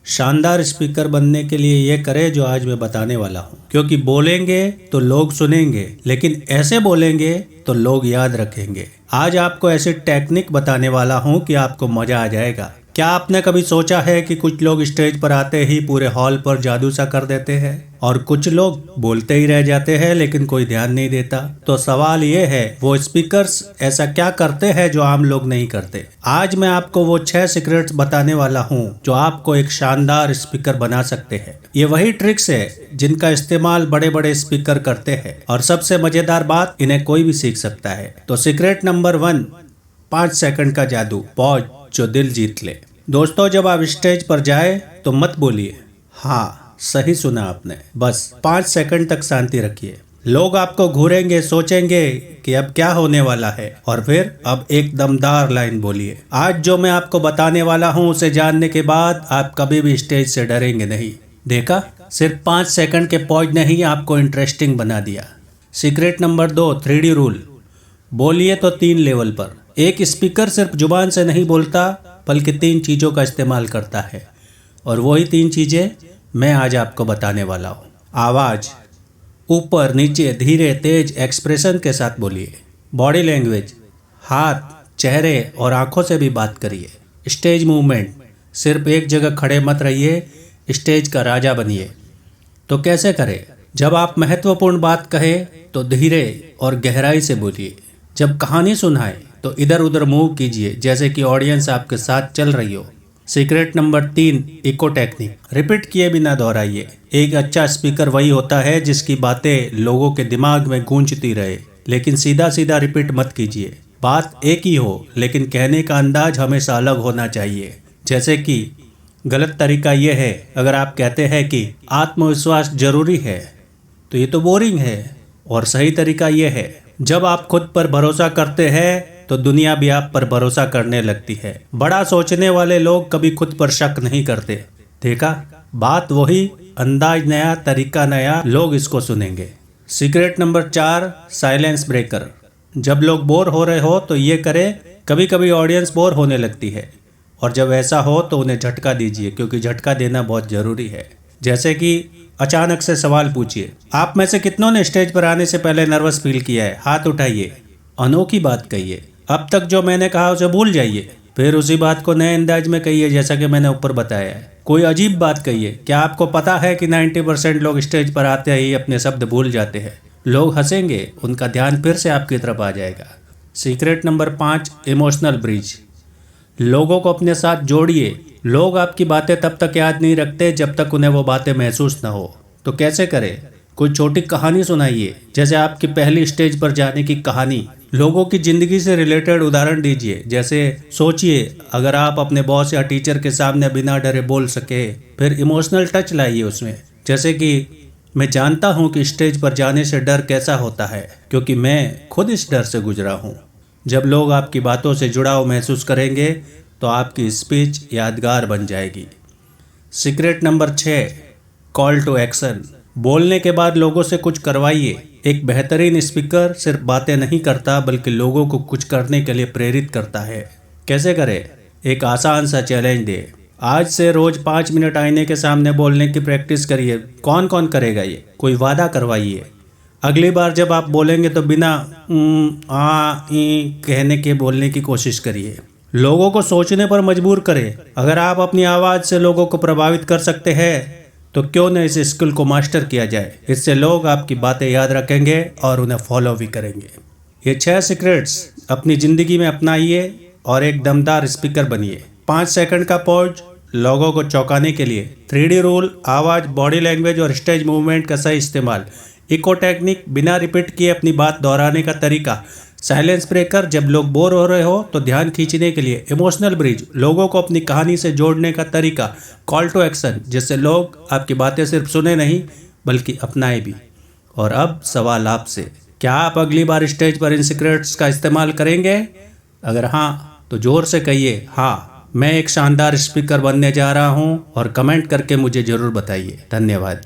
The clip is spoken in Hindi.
शानदार स्पीकर बनने के लिए ये करें जो आज मैं बताने वाला हूँ, क्योंकि बोलेंगे तो लोग सुनेंगे, लेकिन ऐसे बोलेंगे तो लोग याद रखेंगे। आज आपको ऐसी टेक्निक बताने वाला हूँ कि आपको मजा आ जाएगा। क्या आपने कभी सोचा है कि कुछ लोग स्टेज पर आते ही पूरे हॉल पर जादू सा कर देते हैं और कुछ लोग बोलते ही रह जाते हैं लेकिन कोई ध्यान नहीं देता। तो सवाल ये है, वो स्पीकर्स ऐसा क्या करते हैं जो आम लोग नहीं करते। आज मैं आपको वो 6 सीक्रेट्स बताने वाला हूँ जो आपको एक शानदार स्पीकर बना सकते हैं। ये वही ट्रिक्स है जिनका इस्तेमाल बड़े बड़े स्पीकर करते हैं और सबसे मजेदार बात, इन्हें कोई भी सीख सकता है। तो सीक्रेट नंबर 1, 5 सेकंड का जादू, पॉज जो दिल जीत ले। दोस्तों, जब आप स्टेज पर जाए तो मत बोलिए हाँ, सही सुना आपने, बस 5 सेकंड तक शांति रखिए। लोग आपको घूरेंगे, सोचेंगे कि अब क्या होने वाला है, और फिर अब एक दमदार लाइन बोलिए। आज जो मैं आपको बताने वाला हूँ उसे जानने के बाद आप कभी भी स्टेज से डरेंगे नहीं। देखा, सिर्फ 5 सेकंड के पॉज ने ही आपको इंटरेस्टिंग बना दिया। Secret number 2, 3D rule. बोलिए तो 3 लेवल पर। एक स्पीकर सिर्फ जुबान से नहीं बोलता बल्कि 3 चीज़ों का इस्तेमाल करता है, और वही 3 चीज़ें मैं आज आपको बताने वाला हूँ। आवाज़, ऊपर नीचे, धीरे तेज एक्सप्रेशन के साथ बोलिए। बॉडी लैंग्वेज, हाथ, चेहरे और आंखों से भी बात करिए। स्टेज मूवमेंट, सिर्फ एक जगह खड़े मत रहिए, स्टेज का राजा बनिए। तो कैसे करें? जब आप महत्वपूर्ण बात कहें तो धीरे और गहराई से बोलिए। जब कहानी सुनाए तो इधर उधर मूव कीजिए जैसे कि ऑडियंस आपके साथ चल रही हो। Secret number 3, echo technique. Repeat किए बिना दोहराइए। एक अच्छा स्पीकर वही होता है जिसकी बातें लोगों के दिमाग में गूंजती रहे, लेकिन सीधा सीधा रिपीट मत कीजिए। बात एक ही हो लेकिन कहने का अंदाज हमेशा अलग होना चाहिए। जैसे कि गलत तरीका ये है, अगर आप कहते हैं कि आत्मविश्वास जरूरी है तो ये तो बोरिंग है, और सही तरीका ये है, जब आप खुद पर भरोसा करते हैं तो दुनिया भी आप पर भरोसा करने लगती है। बड़ा सोचने वाले लोग कभी खुद पर शक नहीं करते। देखा, बात वही, अंदाज नया, तरीका नया, लोग इसको सुनेंगे। Secret number 4, silence breaker. जब लोग बोर हो रहे हो तो ये करें। कभी कभी ऑडियंस बोर होने लगती है, और जब ऐसा हो तो उन्हें झटका दीजिए, क्योंकि झटका देना बहुत जरूरी है। जैसे कि अचानक से सवाल पूछिए, आप में से कितनों ने स्टेज पर आने से पहले नर्वस फील किया है? हाथ उठाइए। अनोखी बात कहिए, अब तक जो मैंने कहा उसे भूल जाइए। फिर उसी बात को नए अंदाज में कहिए जैसा कि मैंने ऊपर बताया है। कोई अजीब बात कहिए, क्या आपको पता है कि 90% लोग स्टेज पर आते ही अपने शब्द भूल जाते हैं? लोग हंसेंगे, उनका ध्यान फिर से आपकी तरफ आ जाएगा। Secret number 5, emotional bridge. लोगों को अपने साथ जोड़िए। लोग आपकी बातें तब तक याद नहीं रखते जब तक उन्हें वो बातें महसूस न हो। तो कैसे करें? कोई छोटी कहानी सुनाइए, जैसे आपकी पहली स्टेज पर जाने की कहानी। लोगों की जिंदगी से रिलेटेड उदाहरण दीजिए, जैसे सोचिए अगर आप अपने बॉस या टीचर के सामने बिना डरे बोल सके। फिर इमोशनल टच लाइए उसमें, जैसे कि मैं जानता हूँ कि स्टेज पर जाने से डर कैसा होता है, क्योंकि मैं खुद इस डर से गुजरा हूँ। जब लोग आपकी बातों से जुड़ाव महसूस करेंगे तो आपकी स्पीच यादगार बन जाएगी। Secret number 6, call to action. बोलने के बाद लोगों से कुछ करवाइए। एक बेहतरीन स्पीकर सिर्फ बातें नहीं करता बल्कि लोगों को कुछ करने के लिए प्रेरित करता है। कैसे करें? एक आसान सा चैलेंज दे। आज से रोज 5 मिनट आईने के सामने बोलने की प्रैक्टिस करिए। कौन कौन करेगा ये? कोई वादा करवाइए। अगली बार जब आप बोलेंगे तो बिना कहने के बोलने की कोशिश करिए। लोगों को सोचने पर मजबूर करें। अगर आप अपनी आवाज़ से लोगों को प्रभावित कर सकते हैं तो क्यों न इस स्किल को मास्टर किया जाए। इससे लोग आपकी बातें याद रखेंगे और उन्हें फॉलो भी करेंगे। ये 6 सीक्रेट्स अपनी ज़िंदगी में अपनाइए और एक दमदार स्पीकर बनिए। 5 सेकंड का पॉज लोगों को चौंकाने के लिए, 3D रूल, आवाज़, बॉडी लैंग्वेज और स्टेज मूवमेंट का सही इस्तेमाल, इको टेक्निक, बिना रिपीट किए अपनी बात दोहराने का तरीका, साइलेंस ब्रेकर, जब लोग बोर हो रहे हो तो ध्यान खींचने के लिए, इमोशनल ब्रिज, लोगों को अपनी कहानी से जोड़ने का तरीका, कॉल टू एक्शन, जिससे लोग आपकी बातें सिर्फ सुने नहीं बल्कि अपनाए भी। और अब सवाल आपसे, क्या आप अगली बार स्टेज पर इन सीक्रेट्स का इस्तेमाल करेंगे? अगर हाँ तो जोर से कहिए हाँ, मैं एक शानदार स्पीकर बनने जा रहा हूँ, और कमेंट करके मुझे ज़रूर बताइए। धन्यवाद।